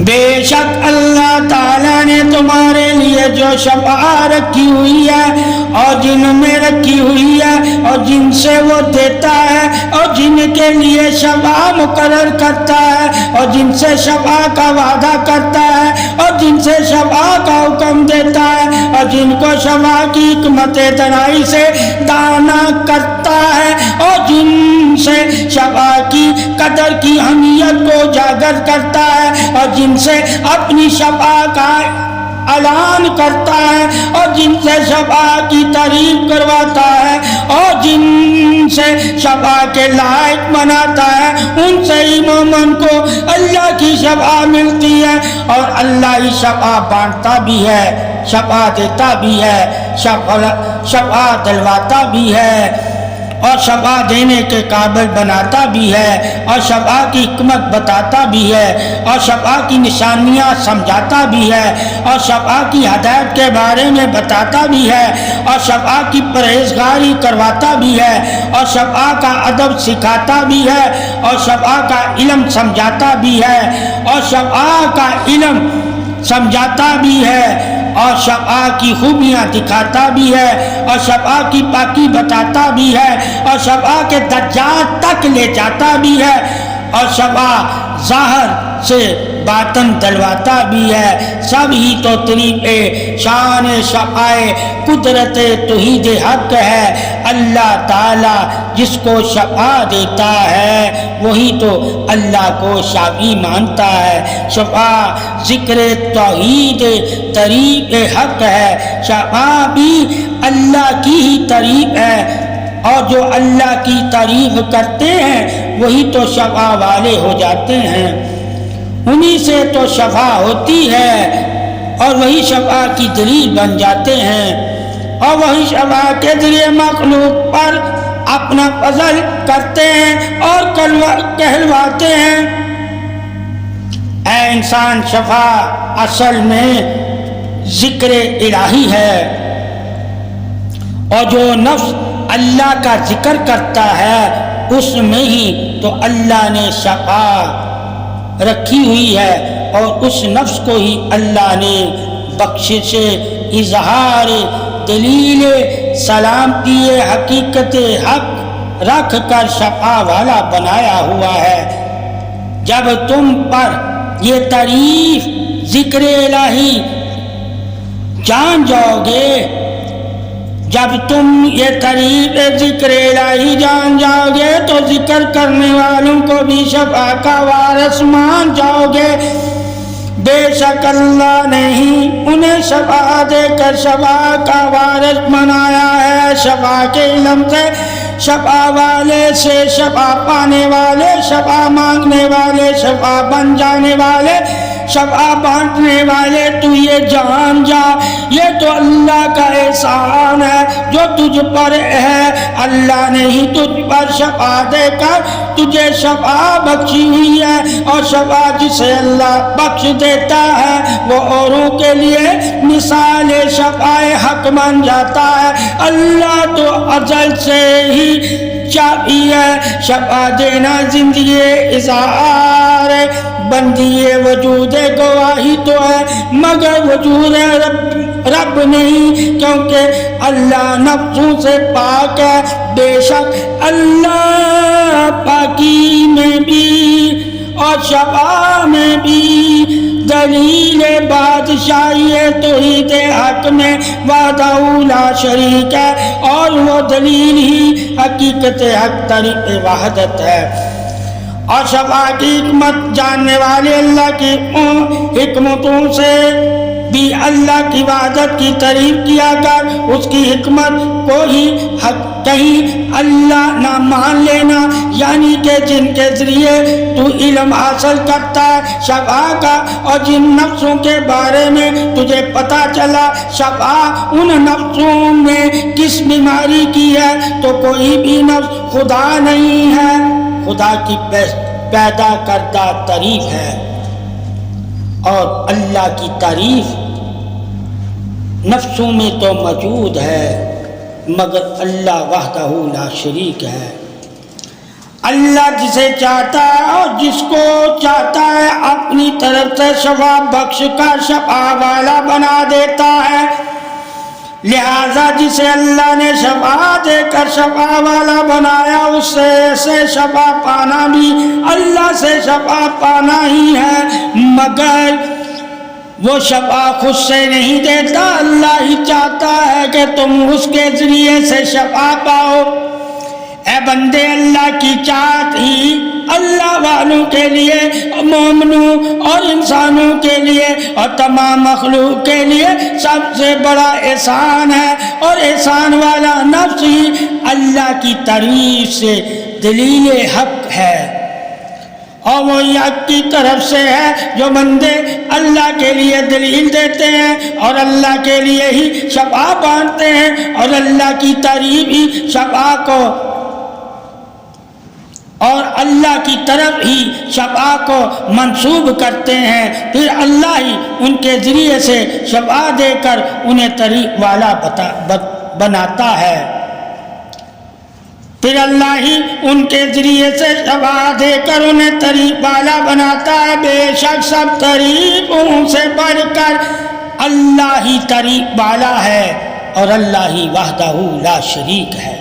بے شک اللہ تعالیٰ نے تمہارے لیے جو شفاعت رکھی ہوئی ہے اور جن میں رکھی ہوئی ہے اور جن سے وہ دیتا ہے اور جن کے لیے شفاعت مقرر کرتا ہے اور جن سے شفاعت کا وعدہ کرتا ہے اور جن سے شفاعت کا حکم دیتا ہے اور جن کو شفاعت کی حکمت دانائی سے دانا کرتا ہے اور جن سے شفاعت کی قدر کی اہمیت کو اجاگر کرتا ہے اور جن سے اپنی شفاعت کا اعلان کرتا ہے اور جن سے شفاعت کی تعریف کرواتا ہے اور جن سے شفاعت کے لائق بناتا ہے، ان سے ہی مومن کو اللہ کی شفاعت ملتی ہے۔ اور اللہ ہی شفاعت بانٹتا بھی ہے، شفاعت دیتا بھی ہے، شفاعت دلواتا بھی ہے اور شفاعت دینے کے قابل بناتا بھی ہے اور شفاعت کی حکمت بتاتا بھی ہے اور شفاعت کی نشانیاں سمجھاتا بھی ہے اور شفاعت کی ہدایت کے بارے میں بتاتا بھی ہے اور شفاعت کی پرہیزگاری کرواتا بھی ہے اور شفاعت کا ادب سکھاتا بھی ہے اور شفاعت کا علم سمجھاتا بھی ہے اور شفاعت کا علم سمجھاتا بھی ہے اور شفاعت کی خوبیاں دکھاتا بھی ہے اور شفاعت کی پاکی بتاتا بھی ہے اور شفاعت کے درجات تک لے جاتا بھی ہے اور شفاعت ظاہر سے باطن دلواتا بھی ہے۔ سب ہی تو طریق شان شفاعت قدرت توحید حق ہے۔ اللہ تعالی جس کو شفاعت دیتا ہے وہی تو اللہ کو شافی مانتا ہے۔ شفاعت ذکر توحید طریق حق ہے، شفاعت بھی اللہ کی ہی طریق ہے اور جو اللہ کی تعریف کرتے ہیں وہی تو شفاعت والے ہو جاتے ہیں، انہی سے تو شفاعت ہوتی ہے اور وہی شفاعت کی دلیل بن جاتے ہیں اور وہی شفاعت کے ذریعے مخلوق پر اپنا فضل کرتے ہیں اور کہلواتے ہیں۔ اے انسان، شفاعت اصل میں ذکر الہی ہے اور جو نفس اللہ کا ذکر کرتا ہے اس میں ہی تو اللہ نے شفاعت رکھی ہوئی ہے اور اس نفس کو ہی اللہ نے بخشش اظہار دلیل سلامتی حقیقت حق رکھ کر شفاعت والا بنایا ہوا ہے۔ جب تم پر یہ تعریف ذکر الہی جان جاؤ گے، جب تم یہ تعریف ذکر الہی جان جاؤ گے تو ذکر کرنے والوں کو بھی شفاعت کا وارث مان جاؤ گے۔ بے شک اللہ نے ہی انہیں شفاعت دے کر شفاعت کا وارث بنایا ہے۔ شفاعت کے علم سے شفاعت والے سے شفاعت پانے والے، شفاعت مانگنے والے، شفاعت بن جانے والے، شفاعت بانٹنے والے تو یہ جان جا یہ تو اللہ کا احسان ہے جو تجھ پر ہے۔ اللہ نے ہی تجھ پر شفاعت دے کر تجھے شفاعت بخشی ہوئی ہے اور شفاعت جسے اللہ بخش دیتا ہے وہ اوروں کے لیے مثال شفاعت حق بن جاتا ہے۔ اللہ تو ازل سے ہی شافی ہے، شفاعت دینا زندگی اظہار بندی وجود گواہی تو ہے مگر وجود رب نہیں، کیونکہ اللہ نفسوں سے پاک ہے۔ بے شک اللہ پاکی میں بھی اور شفاعت میں بھی دلیل بادشاہی توحید حق میں وحدہ لا شریک ہے اور وہ دلیل ہی حقیقت حق طریق وحدت ہے۔ اور شفاعت کی حکمت جاننے والے اللہ کی حکمتوں سے بھی اللہ کی وحدت کی تعریف کیا کر اس کی حکمت کو ہی کہیں اللہ نہ مان لینا، یعنی کہ جن کے ذریعے تو علم حاصل کرتا ہے شفاعت کا اور جن نفسوں کے بارے میں تجھے پتہ چلا شفاعت ان نفسوں میں کس بیماری کی ہے تو کوئی بھی نفس خدا نہیں ہے، خدا کی پیدا کردہ تعریف ہے اور اللہ کی تعریف نفسوں میں تو موجود ہے مگر اللہ وحدہ لا شریک ہے۔ اللہ جسے چاہتا ہے اور جس کو چاہتا ہے اپنی طرف سے شفا بخش کر شفا والا بنا دیتا ہے۔ لہذا جسے اللہ نے شفا دے کر شفا والا بنایا اس سے شفا پانا بھی اللہ سے شفا پانا ہی ہے، مگر وہ شفا خود سے نہیں دیتا، اللہ ہی چاہتا ہے کہ تم اس کے ذریعے سے شفا پاؤ۔ اے بندے، اللہ کی چاہت ہی اللہ والوں کے لیے، مومنوں اور انسانوں کے لیے اور تمام مخلوق کے لیے سب سے بڑا احسان ہے، اور احسان والا نفس ہی اللہ کی تعریف سے دلیل حق ہے، اور وہ حق کی طرف سے ہے جو بندے اللہ کے لیے دلیل دیتے ہیں اور اللہ کے لیے ہی شفا مانگتے ہیں اور اللہ کی تعریف ہی شفا کو اور اللہ کی طرف ہی شفا کو منسوب کرتے ہیں، پھر اللہ ہی ان کے ذریعے سے شفا دے کر انہیں طریق والا بناتا ہے، پھر اللہ ہی ان کے ذریعے سے شفا دے کر انہیں طریق والا بناتا ہے۔ بے شک سب طریقوں سے بڑھ کر اللہ ہی طریق والا ہے اور اللہ ہی وحدہ لا شریک ہے۔